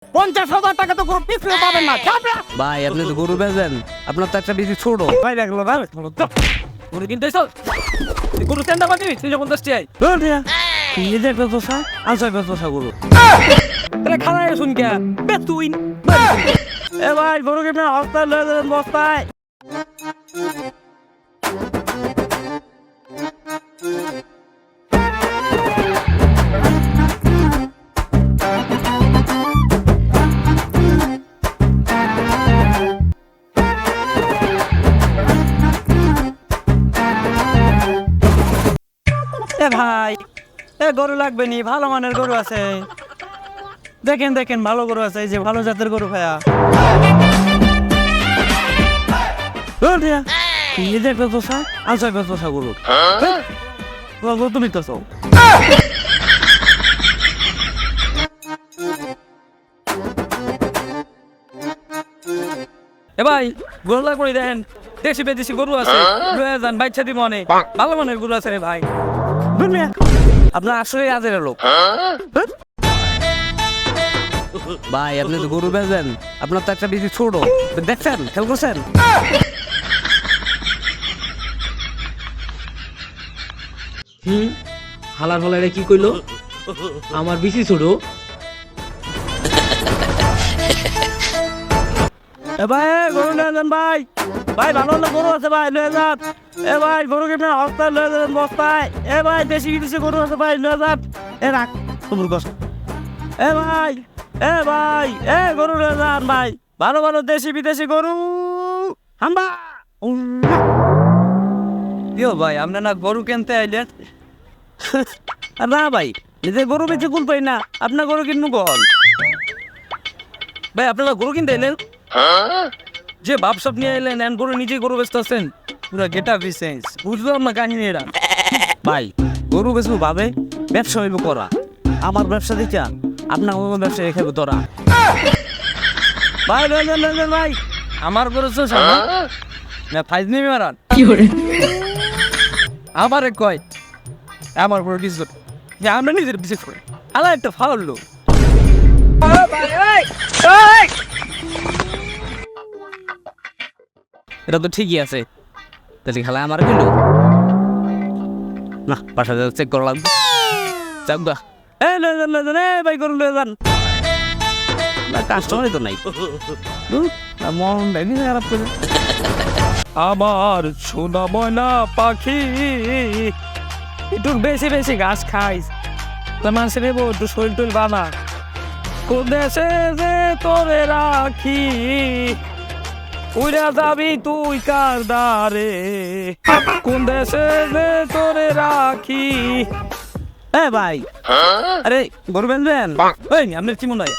50,000 টাকা তো গরু পিছলে পাবেন না। ভাই আপনি তো গরু বেচেন, আপনার তো একটা বেশি ছোট। ভাই দেখলো না গরু কিনতে এসো গরু চেন্দা পাবি 350 টাকায়। এই যে একটা দোষা আনসার একটা দোষা গরু। তাহলে খারাপ শুন কে বে তুই এ ভাই গরু কিনে হস্তায় লয়ে যাবেন বস্তায়। এ ভাই এ গরু লাগবে নি? ভালো মানের গরু আছে, দেখেন দেখেন ভালো গরু আছে, এই যে ভালো জাতের গরু ভাইয়া। এই যে একটা দোষা আনসার একটা দোষা গরু। তুমি তো এ ভাই গরু লাগবে দেখেন, দেশি বেদেশি গরু আছে, লয়ে যান বাইচ্ছা দিব অনেক ভালো মানের গরু আছে রে ভাই। আপনার আসলে আজের লোক। ভাই আপনি তো গরু বেচেন, আপনার তো একটা বেশি ছোট। দেখছেন, খেয়াল করছেন? হালার ফালারে কি কইলো আমার বেশি ছোট। এ ভাই গরু লয়ে যান ভাই, ভাই ভালো ভালো গরু আছে ভাই লয়ে যান। এ ভাই গরু কিনে হস্তায় লয়ে যাবেন বস্তায়। এ ভাই দেশি বিদেশি গরু আছে ভাই লয়ে যান। এ রাখ তোমার কষ্ট। এ ভাই এ গরু লয়ে যান ভাই, ভালো ভালো দেশি বিদেশি গরু। হাম্বা কিও ভাই আপনার না গরু কিনতে আইলেন? না ভাই নিজে গরু বেঁচে কুল পাই না, আপনার গরু কিনবো কল। ভাই আপনারা গরু কিনতে এলেন, যে বাপসাপ নিয়ে এলেন এন গরু নিজে গরু বেচতে আছেন, পুরো গেটা বিসেন্স বুঝলাম না কাহিনী এরা। ভাই গরু বেচবো ভাবে ব্যবসা হইব করা, আমার ব্যবসা দেখা আপনার ব্যবসা রেখে তোরা। ভাই লন ভাই আমার গরু তো না ফাইজ নিবি মারান কি করে আমারে কয় আমার গরু ডিস যে আমরা নিজের বিশেষ করে আলা একটা ফাউল লোক। এটা তো ঠিকই আছে, তাহলে খেলা আমার কিলো না, বাসা চেক করা লাগবে। যাক গা, এ ভাই গরু লয়ে যান। কাস্টমারই তো নাই। মন ভেঙে খারাপ করে। আমার সোনা ময়না পাখি একটু বেশি বেশি ঘাস খাইস, তোর মানুষ নেবো একটু শরীর টুল বানা। কোন দেশে যে তোরে রাখি উড়া যাবি তুই কার দারে, কোন দেশে যে তোরে রাখি। এ ভাই আরে গরু বেঁধবেন? ওই আপনার কি মনে হয়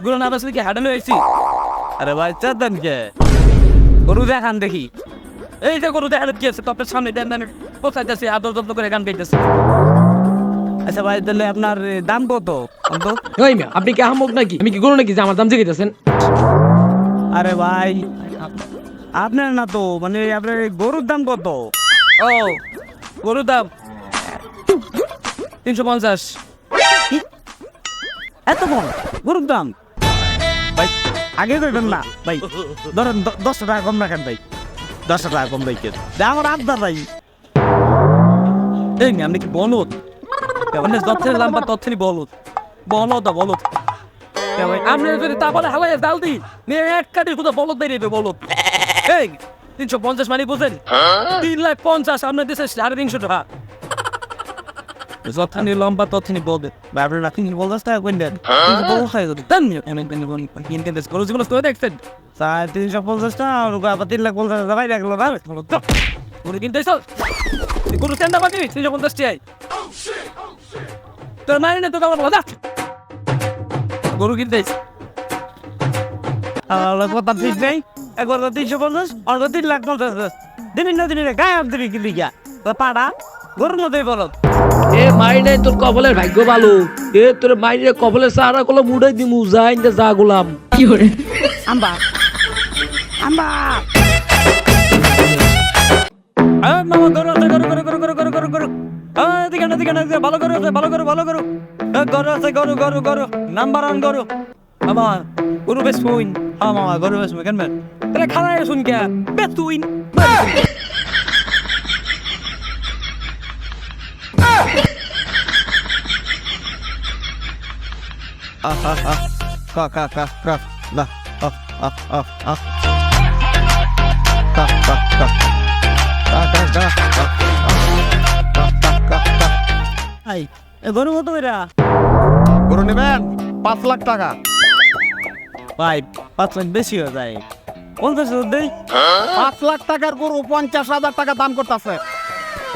গরু না বাসলে কি হাঁটানো হয়েছি? আরে ভাই চাঁদান কে গরু দেখান দেখি, এই যে গরু দেখান কি আছে তো আপনার সামনে দেন দেন পোষাইতেছে আদর যত্ন করে গান গাইতেছে। আচ্ছা ভাই তাহলে আপনার দাম কত? ওই মিয়া আপনি কি আহমক নাকি? আমি কি গরু নাকি যে আমার দাম জিজ্ঞাসেন? আরে ভাই আপনার না তো মানে আপনার গরুর দাম কত? ও গরুর দাম 350। এত কম গরুর দাম? ভাই আগে কইবেন না ভাই, ধরেন 10 টাকা কম রাখেন ভাই, 10 টাকা কম রাখেন। আমার আবদার ভাই। এই আপনি কি বলত মানে যথের লাম্বা তথেরই বলত বলত ভাই আপনি যদি তারপরে হালাই ডাল দিই নিয়ে এক কাটির কোথাও বলত বেরিয়ে বলত। এই 350 মানে বুঝেন 350,000 আপনার দেশে 350 টাকা। যথানি লম্বা তথেনি বলবে আপনার রাখি বলতে টাকা কোন দেন বল খাই দেন আমি কিনতে দেশ গরু জীবন তো দেখছেন 350 টাকা আর আবার 350,000 ভাই রাখলো না গরু কিনতে এসো গরু চেন্দা পাবি 350 টাকায়। তোর মানে না তো আমার কথা গরু কিনতে কথা ঠিক নেই, একবার 350 আর 350,000 দিন না দিন গায়ে দিবি কি লিগা পাড়া গরুর মতোই বলত। এ মাই নাই তোর কপালের ভাগ্য ভালো, এ তোর মাইরে কপালের সারা কলা মুড়াই দিমু যাই না যা গোলাম। কি করে আম্বা আম্বা মামা গরু আছে গরু দিকে না ভালো গরু আছে ভালো গরু গরু আছে গরু নাম্বার 1 গরু মামা গরু বেশ শুন হ্যাঁ মামা গরু বেচবো কেন বেন তাহলে খারাপ শুন কে বেশ তুই কা কা কা কা না আ আ আ আ কা কা কা কা কা কা কা আই এ গরু কত এরা গরু নেবেন 5 লাখ টাকা। ভাই 5 লাখ বেশি হয়ে যায় 50 দেই 5 লাখ টাকার গরু 50,000 টাকা দাম করতেছে।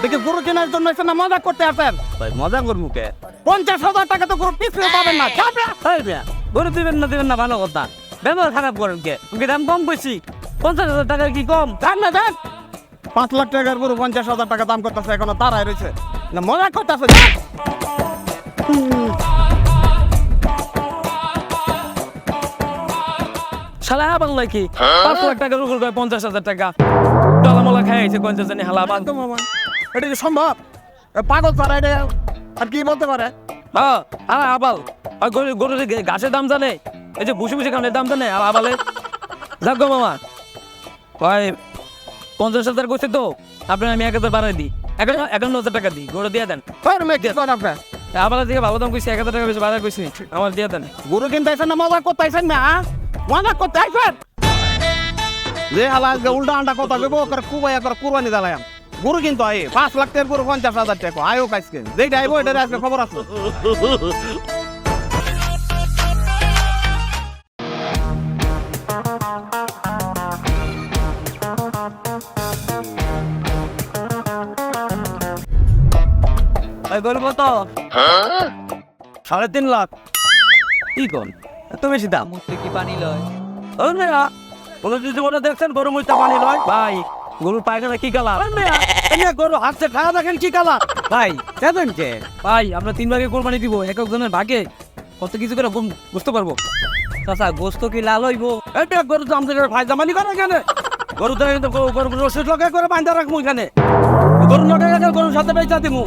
দেখি গরু কেনার জন্য এসে না মজা করতে আসেন। ভাই মজা করবো কে 50,000 টাকা তো গরু পিছলে পাবেন না। যাবে। এই মিয়া গরু দিবেন না ভালো কথা ব্যবহার খারাপ করেন কে তুমি দাম কম কইছি 50,000 টাকা কি কম দাম না দেন। 5 লাখ টাকার গরু 50,000 টাকা দাম করতেছে এখনো দাঁড়ায় রয়েছে না মজা করতেছে। শালা বাংলা কি 5 লাখ টাকার উপর 50,000 টাকা ডলামলা খাই আছে কোন জানি হালা বান মামা এটা কি সম্ভব? পাগল ছাড়া এটা আর কি বলতে পারে? হ্যাঁ আর আবাল আর গরু যে ঘাসের দাম জানে এই যে বসে বসে খানের দাম জানে আর আবালে যাক গো মামা ভাই 50,000 করছে তো আপনার আমি 1,000 বাড়াই দিই 51,000 টাকা দিই গরু দিয়ে দেন কি করেন আপনার? আবালের দিকে ভালো দাম কইছি 1,000 টাকা বেশি বাড়াই কইছি আমার দিয়ে দেন গরু কিনতে আইছেন না মজা করতে আইছেন না? মজা করতে আইছেন যে হালা উল্টা আন্ডা কথা কইব করে কুবাই করে কুরবানি দালাম গরু কিন্তু আই 5 লাখ টাকার গরু 50,000 টাকা আয়ো কাইছে যেটা আইবো এটা আজকে খবর আছে। ভাই গরু কত 3.5 লাখ কি কোন এত বেশি দাম কি পানি লয় ও মেয়া বলে যদি ওটা দেখছেন গরু মুইটা পানি লয় ভাই গরুর পায়খানা কি কালার মেয়া গরু হাতে খাওয়া দেখেন কি কালার ভাই দেখেন কে ভাই আমরা 3 ভাগে কোরবানি দিব এক একজনের ভাগে কত কিছু করে বুঝতে পারবো চাচা গোস্ত কি লাল হইব এটা গরু তো আমাদের ফায়দামানি করে কেন গরু তো গরু রসিদ লগে করে বাঁধা রাখবো এখানে গরু লগে গরুর সাথে বেচা দিমু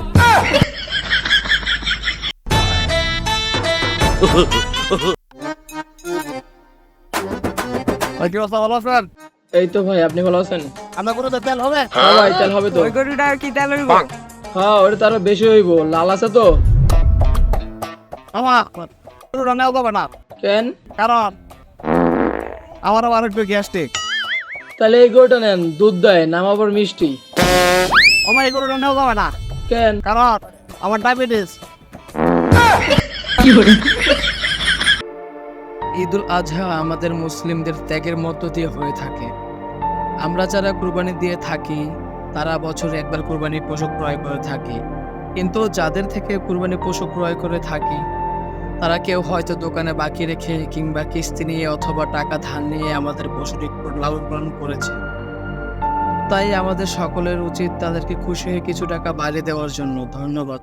ভাই কি অবস্থা ভালো আছেন? এই তো ভাই আপনি ভালো আছেন? আমরা গরুতে তেল হবে? হ্যাঁ ভাই তেল হবে তো ওই গরুটা কি তেল হইব হ্যাঁ ওটা তারও বেশি হইব লাল আছে তো আমার গরুটা নেওয়া যাবে না কেন কারণ আমার আবার একটু গ্যাস্ট্রিক। তাহলে এই গরুটা নেন দুধ দেয় নাম আবার মিষ্টি আমার এই গরুটা নেওয়া যাবে না কেন কারণ আমার ডায়াবেটিস। ঈদুল আজহা আমাদের মুসলিমদের ত্যাগের মধ্য দিয়ে হয়ে থাকে। আমরা যারা কুরবানি দিয়ে থাকি তারা বছরে একবার কুরবানির পশু ক্রয় করে থাকি, কিন্তু যাদের থেকে কুরবানি পশু ক্রয় করে থাকি তারা কেউ হয়তো দোকানে বাকি রেখে কিংবা কিস্তি নিয়ে অথবা টাকা ধার নিয়ে আমাদের পশুটি লালন পালন করেছে। তাই আমাদের সকলের উচিত তাদেরকে খুশি হয়ে কিছু টাকা বাড়িয়ে দেওয়ার জন্য। ধন্যবাদ।